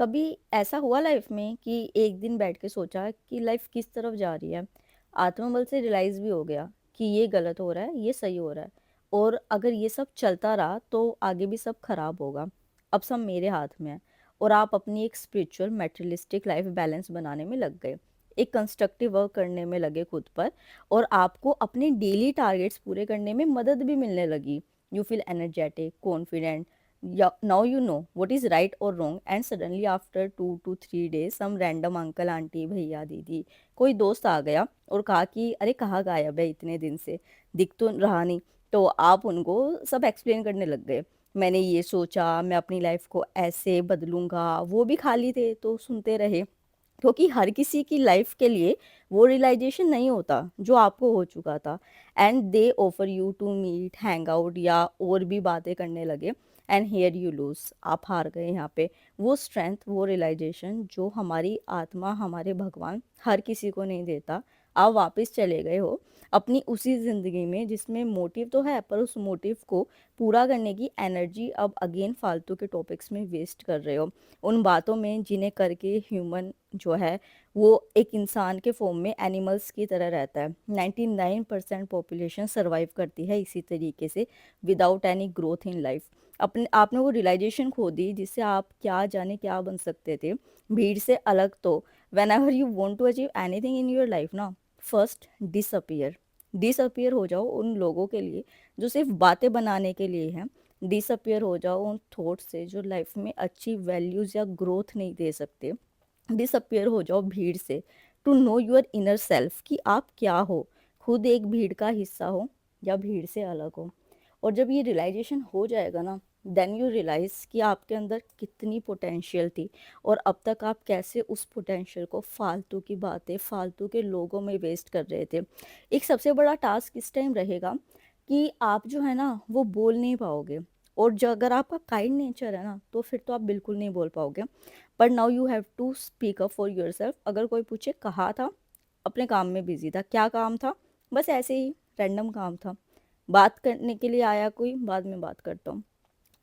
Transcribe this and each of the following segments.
कभी ऐसा हुआ लाइफ में कि एक दिन बैठ के सोचा कि लाइफ किस तरफ जा रही है। आत्मबल से रियलाइज भी हो गया कि ये गलत हो रहा है, ये सही हो रहा है। और अगर ये सब चलता रहा तो आगे भी सब खराब होगा। अब सब मेरे हाथ में है। और आप अपनी एक स्पिरिचुअल मेटेरियलिस्टिक लाइफ बैलेंस बनाने में लग गए, एक कंस्ट्रक्टिव वर्क करने में लगे खुद पर। और आपको अपने डेली टारगेट्स पूरे करने में मदद भी मिलने लगी। You feel energetic, confident. Now you know what is right or wrong, and suddenly after 2 to 3 days some random uncle auntie भैया दीदी कोई दोस्त आ गया और कहा कि अरे कहाँ गायब है, इतने दिन से दिख तो रहा नहीं। तो आप उनको सब एक्सप्लेन करने लग गए। मैंने ये सोचा, मैं अपनी लाइफ को ऐसे बदलूंगा। वो भी खाली थे तो सुनते रहे, क्योंकि हर किसी की लाइफ के लिए वो रियलाइजेशन नहीं होता जो आपको हो चुका था। And they offer you to meet, hang out या और भी बातें करने लगे। एंड हियर यू लूज, आप हार गए यहाँ पे। वो स्ट्रेंथ, वो रियलाइजेशन जो हमारी आत्मा, हमारे भगवान हर किसी को नहीं देता। आप वापस चले गए हो अपनी उसी ज़िंदगी में जिसमें मोटिव तो है, पर उस मोटिव को पूरा करने की एनर्जी अब अगेन फालतू के टॉपिक्स में वेस्ट कर रहे हो। उन बातों में जिन्हें करके ह्यूमन जो है वो एक इंसान के फॉर्म में एनिमल्स की तरह रहता है। 99% पॉपुलेशन सर्वाइव करती है इसी तरीके से, without any growth in life. अपने आपने वो रियलाइजेशन खो दी जिससे आप क्या जाने क्या बन सकते थे, भीड़ से अलग। तो whenever you want to achieve anything in your life ना, फर्स्ट डिसअपियर। डिसअपियर हो जाओ उन लोगों के लिए जो सिर्फ बातें बनाने के लिए हैं। डिसअपियर हो जाओ उन थॉट्स से जो लाइफ में अच्छी वैल्यूज़ या ग्रोथ नहीं दे सकते। डिसअपियर हो जाओ भीड़ से, to know your inner self कि आप क्या हो, खुद एक भीड़ का हिस्सा हो या भीड़ से अलग हो। और जब ये रियलाइजेशन हो जाएगा ना, देन यू रियलाइज कि आपके अंदर कितनी पोटेंशियल थी और अब तक आप कैसे उस पोटेंशियल को फालतू की बातें, फालतू के लोगों में वेस्ट कर रहे थे। एक सबसे बड़ा टास्क इस टाइम रहेगा कि आप जो है ना वो बोल नहीं पाओगे। और जो अगर आपका काइंड नेचर है ना तो फिर तो आप बिल्कुल नहीं बोल पाओगे। But now you have to speak up for yourself. अगर कोई पूछे कहाँ था, अपने काम में बिजी था। क्या काम था? बस ऐसे ही रैंडम काम था। बात करने के लिए आया कोई, बाद में बात करता हूँ।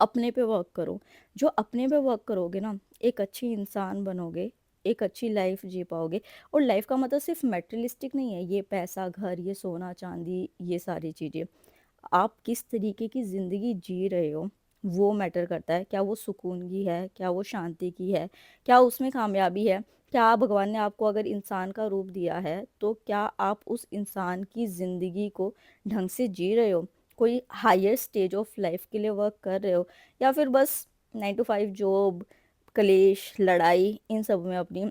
अपने पे वर्क करो। जो अपने पे वर्क करोगे ना, एक अच्छी इंसान बनोगे, एक अच्छी लाइफ जी पाओगे। और लाइफ का मतलब सिर्फ मेटेरियलिस्टिक नहीं है, ये पैसा, घर, ये सोना चांदी, ये सारी चीज़ें। आप किस तरीके की ज़िंदगी जी रहे हो वो मैटर करता है। क्या वो सुकून की है, क्या वो शांति की है, क्या उसमें कामयाबी है। क्या भगवान ने आपको अगर इंसान का रूप दिया है तो क्या आप उस इंसान की ज़िंदगी को ढंग से जी रहे हो, कोई हायर स्टेज ऑफ लाइफ के लिए वर्क कर रहे हो, या फिर बस 9 to 5 जॉब, कलेश, लड़ाई, इन सब में अपनी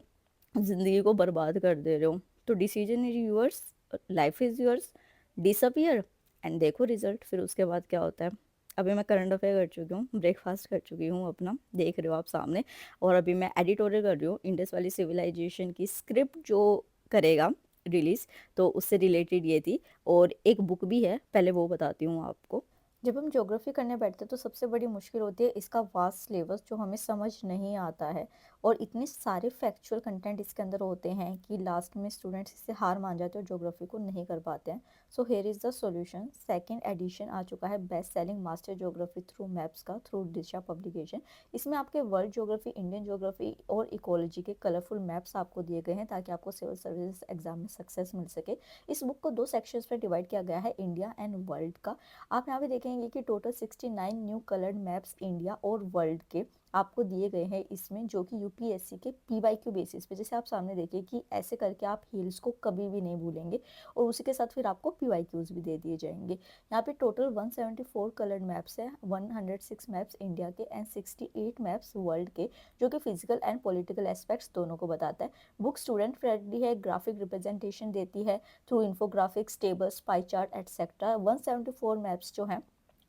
ज़िंदगी को बर्बाद कर दे रहे हो। तो decision is yours, life is yours. Disappear and देखो रिजल्ट, फिर उसके बाद क्या होता है। अभी मैं करंट अफेयर कर चुकी हूँ, ब्रेकफास्ट कर चुकी हूँ अपना, देख रहे हो आप सामने। और अभी मैं एडिटोरियल कर रही हूँ इंडस वाली सिविलाइजेशन की स्क्रिप्ट जो करेगा रिलीज, तो उससे रिलेटेड ये थी। और एक बुक भी है, पहले वो बताती हूँ आपको। जब हम ज्योग्राफी करने बैठते हैं तो सबसे बड़ी मुश्किल होती है इसका वास्ट सिलेबस जो हमें समझ नहीं आता है। और इतने सारे फैक्चुअल कंटेंट इसके अंदर होते हैं कि लास्ट में स्टूडेंट्स इससे हार मान जाते हैं और ज्योग्राफी को नहीं कर पाते हैं। So here is the solution. Second edition आ चुका है best selling master geography through maps का, थ्रू दिशा पब्लिकेशन। इसमें आपके वर्ल्ड ज्योग्राफी, इंडियन ज्योग्राफी और इकोलॉजी के कलरफुल मैप्स आपको दिए गए हैं ताकि आपको सिविल सर्विस एग्जाम में सक्सेस मिल सके। इस बुक को 2 सेक्शंस में डिवाइड किया गया है, इंडिया एंड वर्ल्ड का। आप यहाँ पे देखेंगे कि total 69 new coloured maps India और वर्ल्ड के आपको दिए गए हैं इसमें, जो कि यूपीएससी के पीवाईक्यू बेसिस पे, जैसे आप सामने देखिए कि ऐसे करके आप हिल्स को कभी भी नहीं भूलेंगे। और उसी के साथ फिर आपको पीवाईक्यूज भी दे दिए जाएंगे। यहाँ पे टोटल 174 कलर्ड मैप्स है, 106 मैप्स इंडिया के एंड 68 मैप्स वर्ल्ड के, जो कि फिजिकल एंड पॉलिटिकल एस्पेक्ट्स दोनों को बताता है। बुक स्टूडेंट फ्रेंडली है, ग्राफिक रिप्रेजेंटेशन देती है through infographics, tables, pie chart etcetera. 174 maps जो हैं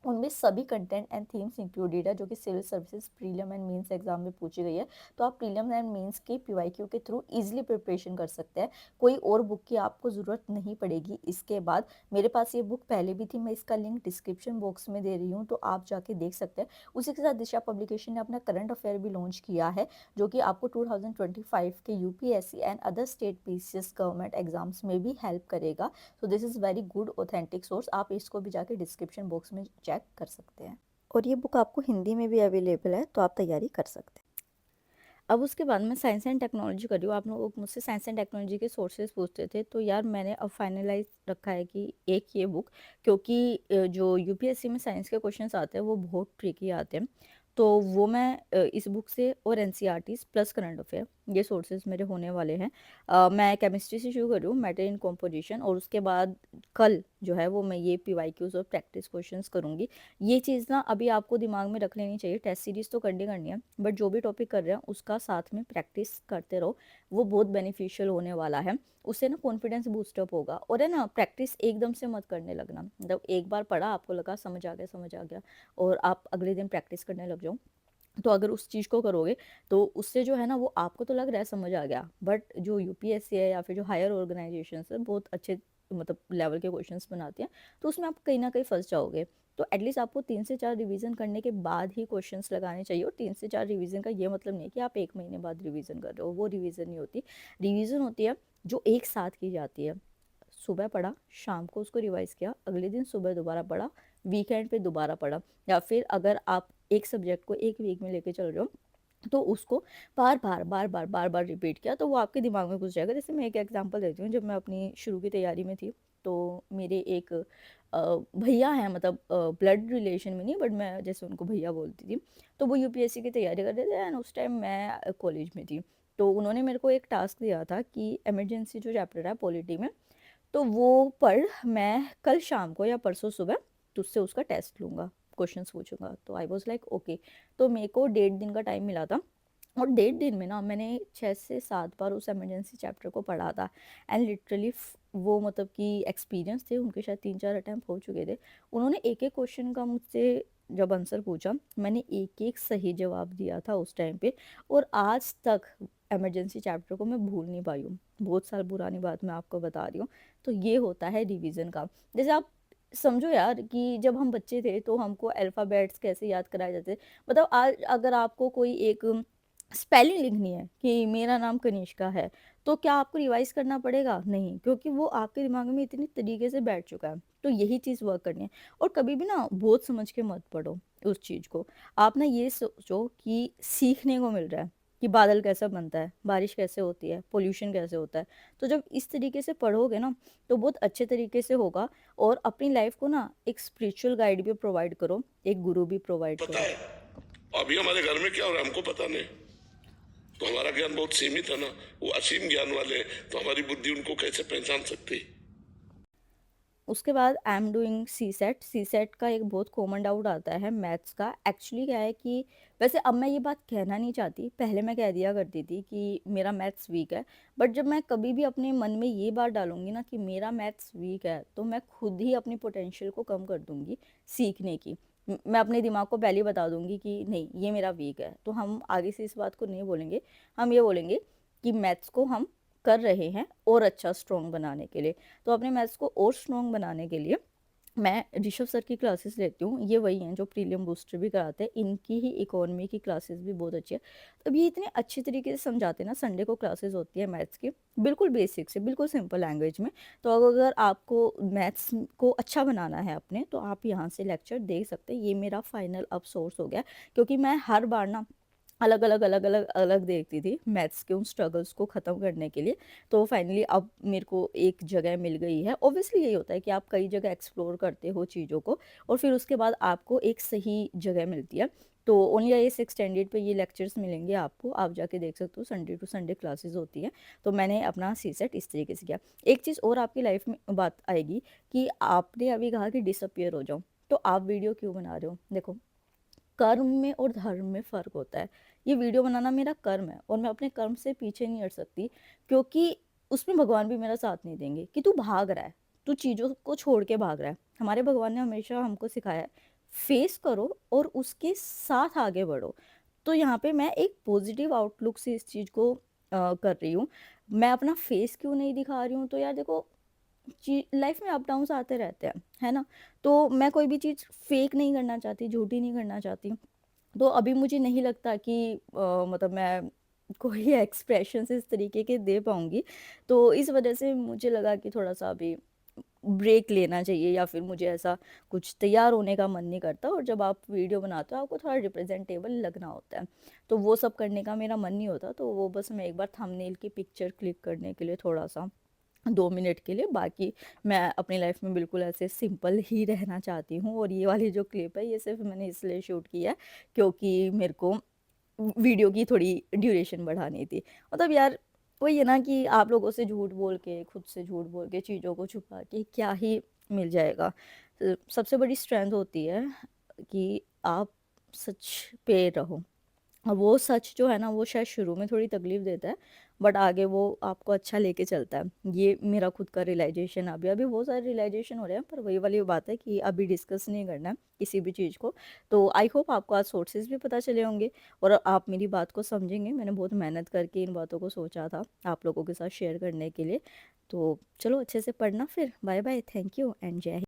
उनमें सभी कंटेंट एंड थीम्स इंक्लूडेड है, जो कि civil services prelim and mains exam में पूछी गई है। तो आप प्रीलिम एंड मेंस की पीवाईक्यू के थ्रू इजीली प्रिपरेशन कर सकते हैं। कोई और बुक की आपको ज़रूरत नहीं पड़ेगी इसके बाद। मेरे पास ये बुक पहले भी थी, मैं इसका लिंक डिस्क्रिप्शन बॉक्स में दे रही हूँ, तो आप जाके देख सकते हैं। उसी के साथ दिशा पब्लिकेशन ने अपना करंट अफेयर भी लॉन्च किया है, जो कि आपको 2025 के UPSC and other state PCS government exams में भी हेल्प करेगा। तो this is very good authentic source. आप इसको भी जाके डिस्क्रिप्शन बॉक्स में चेक कर सकते हैं। और ये बुक आपको हिंदी में भी अवेलेबल है, तो आप तैयारी कर सकते हैं। अब उसके बाद मैं साइंस एंड टेक्नोलॉजी कर रही हूँ। आप लोग मुझसे साइंस एंड टेक्नोलॉजी के सोर्सेज पूछते थे, तो यार मैंने अब फाइनलाइज रखा है कि एक ये बुक, क्योंकि जो यूपीएससी में साइंस के क्वेश्चंस आते हैं वो बहुत ट्रिकी आते हैं, तो वो मैं इस बुक से और एनसीईआरटीज प्लस करंट अफेयर, ये सोर्सेज मेरे होने वाले हैं। मैं केमिस्ट्री से शुरू कर रही हूँ, मैटर इन कॉम्पोजिशन, और उसके बाद कल जो है वो मैं ये पीवाईक्यूज और प्रैक्टिस क्वेश्चंस करूँगी। ये चीज़ ना अभी आपको दिमाग में रख लेनी चाहिए। टेस्ट सीरीज तो करनी करनी है, बट जो भी टॉपिक कर रहे हैं उसका साथ में प्रैक्टिस करते रहो, वो बहुत बेनिफिशियल होने वाला है। उससे ना कॉन्फिडेंस बूस्टअप होगा। और है ना, प्रैक्टिस एकदम से मत करने लगना, मतलब एक बार पढ़ा, आपको लगा समझ आ गया, समझ आ गया, और आप अगले दिन प्रैक्टिस करने लग जाओ, तो अगर उस चीज़ को करोगे तो उससे जो है ना, वो आपको तो लग रहा है समझ आ गया, बट जो यूपीएससी है या फिर जो हायर ऑर्गेनाइजेशन है बहुत अच्छे मतलब लेवल के क्वेश्चंस बनाते हैं, तो उसमें आप कहीं ना कहीं फंस जाओगे। तो एटलीस्ट आपको 3 से 4 रिवीजन करने के बाद ही क्वेश्चंस लगाने चाहिए। और 3 से 4 रिवीजन का ये मतलब नहीं है कि आप 1 महीने बाद रिवीजन कर रहे हो, वो रिवीजन नहीं होती। रिवीजन होती है जो एक साथ की जाती है। सुबह पढ़ा, शाम को उसको रिवाइज किया, अगले दिन सुबह दोबारा पढ़ा, वीकेंड पे दोबारा पढ़ा, या फिर अगर आप एक सब्जेक्ट को एक वीक में लेके चल रहे हो तो उसको बार बार रिपीट किया, तो वो आपके दिमाग में घुस जाएगा। जैसे मैं एक एग्जांपल देती हूँ, जब मैं अपनी शुरू की तैयारी में थी, तो मेरे एक भैया हैं, मतलब ब्लड रिलेशन में नहीं, बट मैं जैसे उनको भैया बोलती थी, तो वो यूपीएससी की तैयारी कर रहे थे, एंड उस टाइम मैं कॉलेज में थी। तो उन्होंने मेरे को एक टास्क दिया था कि इमरजेंसी जो चैप्टर है पॉलिटी में, तो वो पढ़, मैं कल शाम को या परसों सुबह तुझसे उसका टेस्ट लूँगा, क्वेश्चंस पूछूंगा। तो आई वॉज लाइक ओके। तो मेरे को 1.5 दिन का टाइम मिला था, और 1.5 दिन में ना मैंने 6 से 7 बार उस इमरजेंसी चैप्टर को पढ़ा था। एंड लिटरली वो मतलब कि एक्सपीरियंस थे उनके, शायद 3-4 अटैम्प्ट हो चुके थे। उन्होंने एक एक क्वेश्चन का मुझसे जब आंसर पूछा, मैंने एक एक सही जवाब दिया था उस टाइम पे, और आज तक इमरजेंसी चैप्टर को मैं भूल नहीं पाई हूँ। बहुत साल पुरानी बात मैं आपको बता रही हूँ। तो ये होता है रिवीजन का। जैसे आप समझो यार कि जब हम बच्चे थे तो हमको अल्फ़ाबेट्स कैसे याद कराए जाते थे। मतलब आज अगर आपको कोई एक स्पेलिंग लिखनी है कि मेरा नाम कनिष्का है, तो क्या आपको रिवाइज करना पड़ेगा? नहीं, क्योंकि वो आपके दिमाग में इतनी तरीके से बैठ चुका है। तो यही चीज़ वर्क करनी है। और कभी भी ना बहुत समझ के मत पढ़ो उस चीज़ को। आप ना ये सोचो कि सीखने को मिल रहा है कि बादल कैसा बनता है, बारिश कैसे होती है, पोल्यूशन कैसे होता है। तो जब इस तरीके से पढ़ोगे ना, तो बहुत अच्छे तरीके से होगा। और अपनी लाइफ को ना एक स्पिरिचुअल गाइड भी प्रोवाइड करो, एक गुरु भी प्रोवाइड पता करो। है अभी हमारे घर में क्या हो रहा है हमको पता नहीं, तो हमारा ज्ञान बहुत सीमित है ना, वो असीम ज्ञान वाले हैं, तो हमारी बुद्धि उनको कैसे पहचान सकती। उसके बाद I am doing CSAT. CSAT का एक बहुत कॉमन डाउट आता है मैथ्स का। एक्चुअली क्या है कि वैसे अब मैं ये बात कहना नहीं चाहती, पहले मैं कह दिया करती थी कि मेरा मैथ्स वीक है। बट जब मैं कभी भी अपने मन में ये बात डालूंगी ना कि मेरा मैथ्स वीक है, तो मैं खुद ही अपनी पोटेंशियल को कम कर दूंगी सीखने की। मैं अपने दिमाग को पहले ही बता दूंगी कि नहीं, ये मेरा वीक है, तो हम आगे से इस बात को नहीं बोलेंगे। हम ये बोलेंगे कि मैथ्स को हम कर रहे हैं और अच्छा स्ट्रॉन्ग बनाने के लिए। तो अपने मैथ्स को और स्ट्रॉन्ग बनाने के लिए मैं ऋषभ सर की क्लासेस लेती हूँ। ये वही हैं जो प्रीलियम बूस्टर भी कराते हैं, इनकी ही इकोनॉमी की क्लासेस भी बहुत अच्छी है। तो ये इतने अच्छे तरीके से समझाते हैं ना। संडे को क्लासेस होती है मैथ्स की, बिल्कुल बेसिक से बिल्कुल सिंपल लैंग्वेज में। तो अगर आपको मैथ्स को अच्छा बनाना है अपने, तो आप यहाँ से लेक्चर देख सकते हैं। ये मेरा फाइनल अब सोर्स हो गया, क्योंकि मैं हर बार ना अलग अलग देखती थी मैथ्स के उन स्ट्रगल्स को ख़त्म करने के लिए। तो फाइनली अब मेरे को एक जगह मिल गई है। ऑब्वियसली यही होता है कि आप कई जगह एक्सप्लोर करते हो चीज़ों को, और फिर उसके बाद आपको एक सही जगह मिलती है। तो ओनली आई एस एक्सटेंडेड पे ये लेक्चर्स मिलेंगे आपको, आप जाके देख सकते हो। संडे टू संडे क्लासेस होती है। तो मैंने अपना सी सेट इस तरीके से किया। एक चीज़ और आपकी लाइफ में बात आएगी कि आपने अभी कहा कि डिसअपियर हो जाओ, तो आप वीडियो क्यों बना रहे हो? देखो, कर्म में और धर्म में फ़र्क होता है। ये वीडियो बनाना मेरा कर्म है, और मैं अपने कर्म से पीछे नहीं हट सकती, क्योंकि उसमें भगवान भी मेरा साथ नहीं देंगे कि तू भाग रहा है, तू चीज़ों को छोड़ के भाग रहा है। हमारे भगवान ने हमेशा हमको सिखाया है फेस करो और उसके साथ आगे बढ़ो। तो यहाँ पे मैं एक पॉजिटिव आउटलुक से इस चीज़ को कर रही हूँ। मैं अपना फेस क्यों नहीं दिखा रही हूँ? तो यार देखो, लाइफ में अप डाउन्स आते रहते हैं, है ना। तो मैं कोई भी चीज़ फेक नहीं करना चाहती, झूठी नहीं करना चाहती। तो अभी मुझे नहीं लगता कि मतलब मैं कोई एक्सप्रेशंस इस तरीके के दे पाऊंगी। तो इस वजह से मुझे लगा कि थोड़ा सा अभी ब्रेक लेना चाहिए या फिर मुझे ऐसा कुछ तैयार होने का मन नहीं करता, और जब आप वीडियो बनाते हो आपको थोड़ा रिप्रेजेंटेबल लगना होता है, तो वो सब करने का मेरा मन नहीं होता। तो वो बस मैं एक बार थंबनेल की पिक्चर क्लिक करने के लिए थोड़ा-सा 2 मिनट के लिए, बाकी मैं अपनी लाइफ में बिल्कुल ऐसे सिंपल ही रहना चाहती हूँ। और ये वाली जो क्लिप है ये सिर्फ़ मैंने इसलिए शूट की है क्योंकि मेरे को वीडियो की थोड़ी ड्यूरेशन बढ़ानी थी। मतलब यार वही है ना कि आप लोगों से झूठ बोल के, खुद से झूठ बोल के, चीज़ों को छुपा के क्या ही मिल जाएगा। सबसे बड़ी स्ट्रेंथ होती है कि आप सच पे रहो। और वो सच जो है ना वो शायद शुरू में थोड़ी तकलीफ देता है, बट आगे वो आपको अच्छा लेके चलता है। ये मेरा खुद का रियलाइजेशन, अभी अभी बहुत सारे रियलाइजेशन हो रहे हैं, पर वही वाली बात है कि अभी डिस्कस नहीं करना है किसी भी चीज़ को। तो आई होप आपको आज सोर्सेज भी पता चले होंगे और आप मेरी बात को समझेंगे। मैंने बहुत मेहनत करके इन बातों को सोचा था आप लोगों के साथ शेयर करने के लिए। तो चलो अच्छे से पढ़ना, फिर bye bye, thank you and जय हिंद।